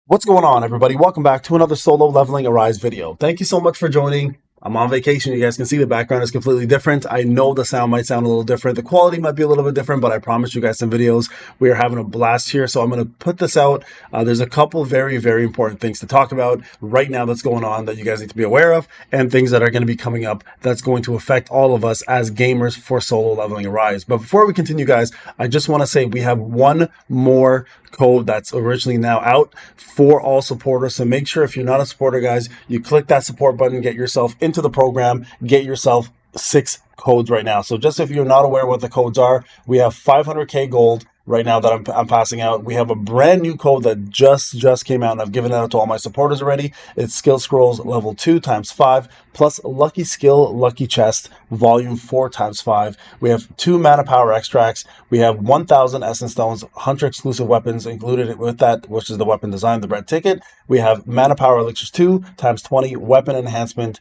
What's going on, everybody? Welcome back to another solo leveling Arise video. Thank you so much for joining. I'm on vacation. You guys can see the background is completely different. I know the sound might sound a little different. The quality might be a little bit different, but I promise you guys some videos. We are having a blast here, so I'm going to put this out. There's a couple very, very important things to talk about right now that's going on that you guys need to be aware of, and things that are going to be coming up that's going to affect all of us as gamers for solo leveling Arise. But before we continue, guys, I just want to say we have one more code that's originally now out for all supporters. So make sure if you're not a supporter, guys, you click that support button, get yourself into the program, get yourself 6 codes right now. So just if you're not aware what the codes are, we have 500k gold right now that I'm passing out. We have a brand new code that just came out, and I've given it out to all my supporters already. It's Skill Scrolls level 2 times 5 plus Lucky Skill Lucky Chest volume 4 times 5. We have 2 mana power extracts. We have 1000 essence stones, hunter exclusive weapons included with that, which is the weapon design, the red ticket. We have mana power elixirs 2 times 20, weapon enhancement,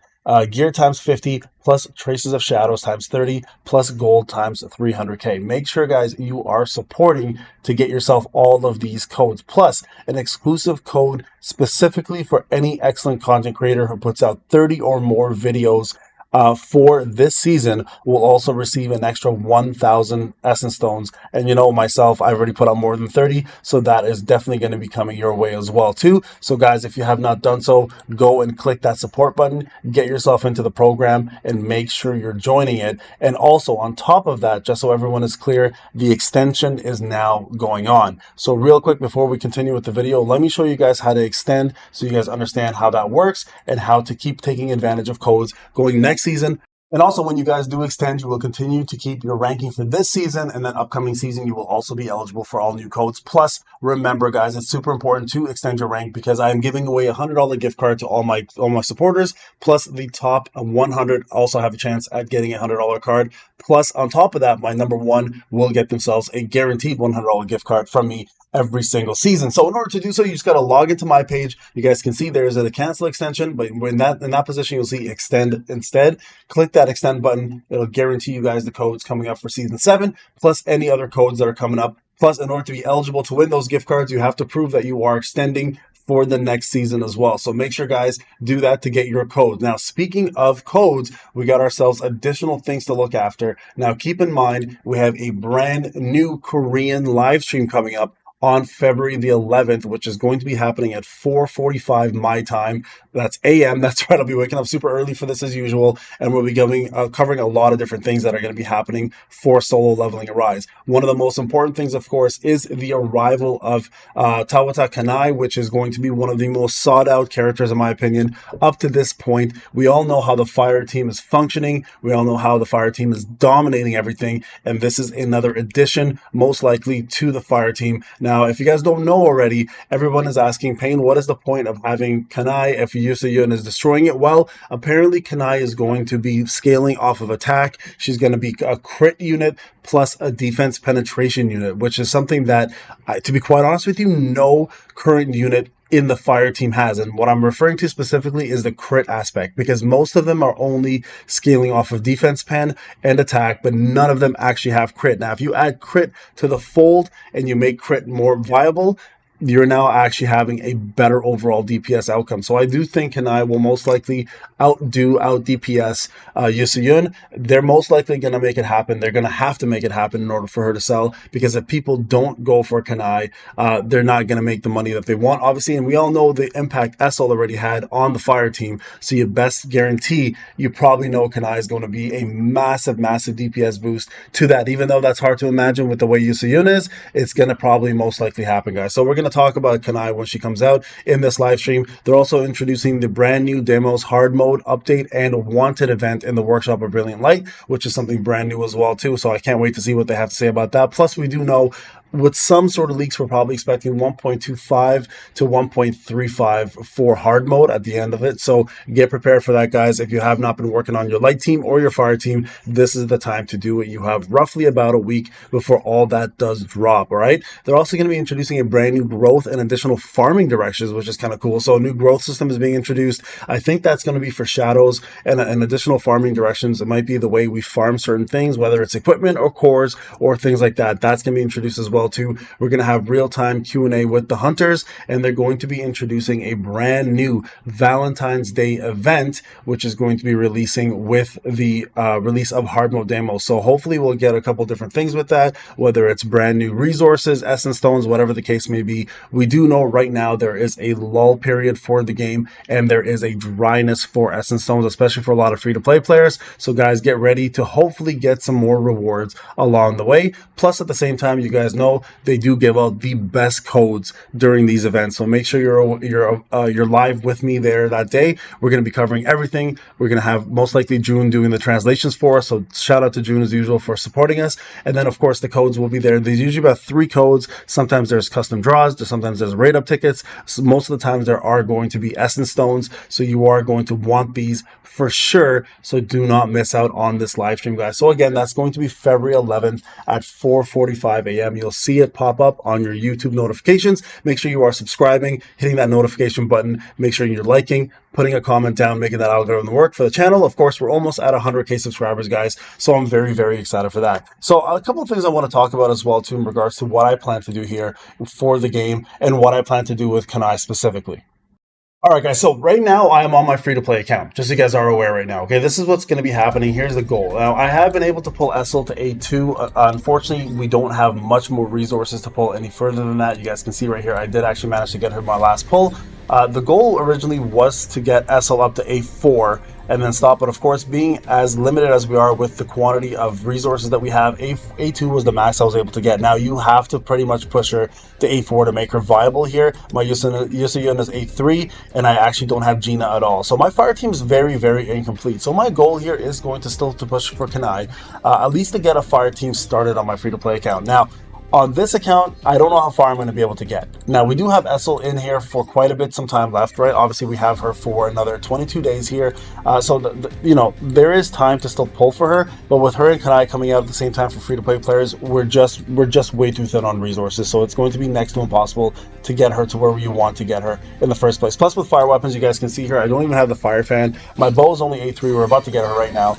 gear times 50 plus traces of shadows times 30 plus gold times 300k. Make sure, guys, you are supporting to get yourself all of these codes, plus an exclusive code specifically for any excellent content creator who puts out 30 or more videos for this season will also receive an extra 1000 essence stones. And you know, myself, I've already put out more than 30, so that is definitely going to be coming your way as well too. So guys, if you have not done so, go and click that support button, get yourself into the program, and make sure you're joining it. And also on top of that, just so everyone is clear, the extension is now going on. So real quick before we continue with the video, let me show you guys how to extend so you guys understand how that works and how to keep taking advantage of codes going next season. And also, when you guys do extend, you will continue to keep your ranking for this season, and then upcoming season you will also be eligible for all new codes. Plus, remember, guys, it's super important to extend your rank because I am giving away a $100 gift card to all my supporters. Plus, the top 100 also have a chance at getting a $100 card. Plus, on top of that, my number one will get themselves a guaranteed $100 gift card from me every single season. So in order to do so, you just got to log into my page. You guys can see there's a cancel extension, but in that position, you'll see extend instead. Click that extend button. It'll guarantee you guys the codes coming up for season 7, plus any other codes that are coming up. Plus, in order to be eligible to win those gift cards, you have to prove that you are extending for the next season as well. So make sure, guys, do that to get your codes. Now, speaking of codes, we got ourselves additional things to look after. Now, keep in mind, we have a brand new Korean live stream coming up on February the 11th, which is going to be happening at 4:45 my time. That's AM. That's right. I'll be waking up super early for this as usual, and we'll be covering a lot of different things that are going to be happening for solo leveling Arise. One of the most important things, of course, is the arrival of Tawata KANAE, which is going to be one of the most sought out characters, in my opinion, up to this point. We all know how the fire team is functioning. We all know how the fire team is dominating everything, and this is another addition, most likely, to the fire team. Now, if you guys don't know already, everyone is asking, Payne, what is the point of having KANAE if Yusayun is destroying it? Well, apparently KANAE is going to be scaling off of attack. She's going to be a crit unit plus a defense penetration unit, which is something that, to be quite honest with you, no current unit in the fire team has. And what I'm referring to specifically is the crit aspect, because most of them are only scaling off of defense pen and attack, but none of them actually have crit. Now, if you add crit to the fold and you make crit more viable, you're now actually having a better overall DPS outcome. So I do think KANAE will most likely out DPS Yusayun. They're most likely going to make it happen. They're going to have to make it happen in order for her to sell, because if people don't go for KANAE, they're not going to make the money that they want, obviously. And we all know the impact Essel already had on the fire team. So you best guarantee, you probably know KANAE is going to be a massive DPS boost to that. Even though that's hard to imagine with the way Yusayun is, it's going to probably most likely happen, guys. So we're going to talk about KANAE when she comes out in this live stream. They're also introducing the brand new demos, hard mode update, and wanted event in the workshop of Brilliant Light, which is something brand new as well too. So I can't wait to see what they have to say about that. Plus, we do know, with some sort of leaks, we're probably expecting 1.25 to 1.35 for hard mode at the end of it. So get prepared for that, guys. If you have not been working on your light team or your fire team, this is the time to do it. You have roughly about a week before all that does drop. All right. They're also going to be introducing a brand new growth and additional farming directions, which is kind of cool. So a new growth system is being introduced. I think that's going to be for shadows and additional farming directions. It might be the way we farm certain things, whether it's equipment or cores or things like that. That's going to be introduced as well. well too. We're going to have real-time Q&A with the hunters, and they're going to be introducing a brand new Valentine's Day event, which is going to be releasing with the release of hard mode demo. So hopefully we'll get a couple different things with that, whether it's brand new resources, essence stones, whatever the case may be. We do know right now there is a lull period for the game, and there is a dryness for essence stones, especially for a lot of free-to-play players. So guys, get ready to hopefully get some more rewards along the way. Plus, at the same time, you guys know they do give out the best codes during these events. So make sure you're live with me there that day. We're going to be covering everything. We're going to have most likely June doing the translations for us. So shout out to June as usual for supporting us. And then of course the codes will be there. There's usually about 3 codes. Sometimes there's custom draws. Sometimes there's rate up tickets. So most of the times there are going to be essence stones. So you are going to want these for sure. So do not miss out on this live stream, guys. So again, that's going to be February 11th at 4:45 a.m. You'll see it pop up on your YouTube notifications. Make sure you are subscribing, hitting that notification button. Make sure you're liking, putting a comment down, making that algorithm work for the channel. Of course, we're almost at 100K subscribers, guys. So I'm very, very excited for that. So a couple of things I want to talk about as well, too, in regards to what I plan to do here for the game and what I plan to do with KANAE specifically. All right, guys, so right now I am on my free-to-play account, just so you guys are aware right now. Okay, this is what's going to be happening. Here's the goal. Now, I have been able to pull Essel to A2. Unfortunately, we don't have much more resources to pull any further than that. You guys can see right here, I did actually manage to get her my last pull. The goal originally was to get Essel up to A4 and then stop, but of course, being as limited as we are with the quantity of resources that we have, A2 was the max I was able to get. Now you have to pretty much push her to A4 to make her viable here. My Yusayun is A3, and I actually don't have Gina at all. So my fire team is very, very incomplete. So my goal here is going to still to push for KANAE, at least to get a fire team started on my free-to-play account. Now, on this account, I don't know how far I'm going to be able to get. Now, we do have Essel in here for quite a bit, some time left, right? Obviously, we have her for another 22 days here. So, you know, there is time to still pull for her. But with her and KANAE coming out at the same time for free-to-play players, we're just way too thin on resources. So it's going to be next to impossible to get her to where you want to get her in the first place. Plus, with fire weapons, you guys can see here, I don't even have the fire fan. My bow is only A3. We're about to get her right now.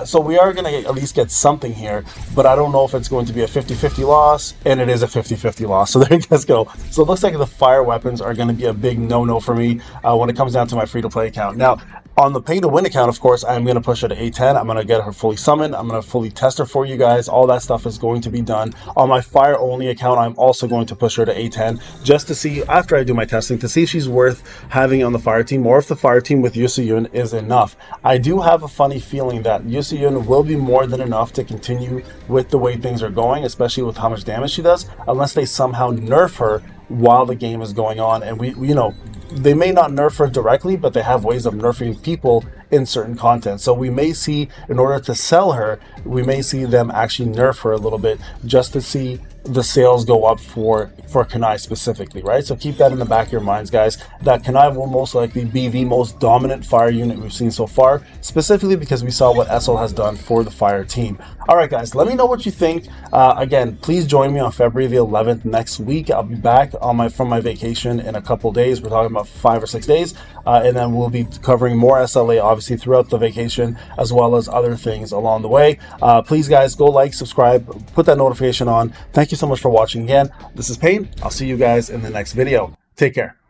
So we are going to at least get something here, but I don't know if it's going to be a 50-50 loss, and it is a 50-50 loss. So there you guys go. So it looks like the fire weapons are going to be a big no-no for me when it comes down to my free-to-play account. Now, on the pay-to-win account, of course, I'm going to push her to A10. I'm going to get her fully summoned. I'm going to fully test her for you guys. All that stuff is going to be done. On my fire-only account, I'm also going to push her to A10 just to see, after I do my testing, to see if she's worth having on the fire team or if the fire team with Yusayun is enough. I do have a funny feeling that Yusayun will be more than enough to continue with the way things are going, especially with how much damage she does, unless they somehow nerf her while the game is going on. And we you know, they may not nerf her directly, but they have ways of nerfing people in certain content. So we may see, in order to sell her, we may see them actually nerf her a little bit just to see the sales go up for KANAE specifically, right? So keep that in the back of your minds, guys, that KANAE will most likely be the most dominant fire unit we've seen so far, specifically because we saw what Essel has done for the fire team. All right, guys, let me know what you think. Again, please join me on February the 11th next week. I'll be back on from my vacation in a couple days. We're talking about 5 or 6 days, and then we'll be covering more SLA, obviously, throughout the vacation, as well as other things along the way. Please, guys, go like, subscribe, put that notification on. Thank you so much for watching again. This is Payne. I'll see you guys in the next video. Take care.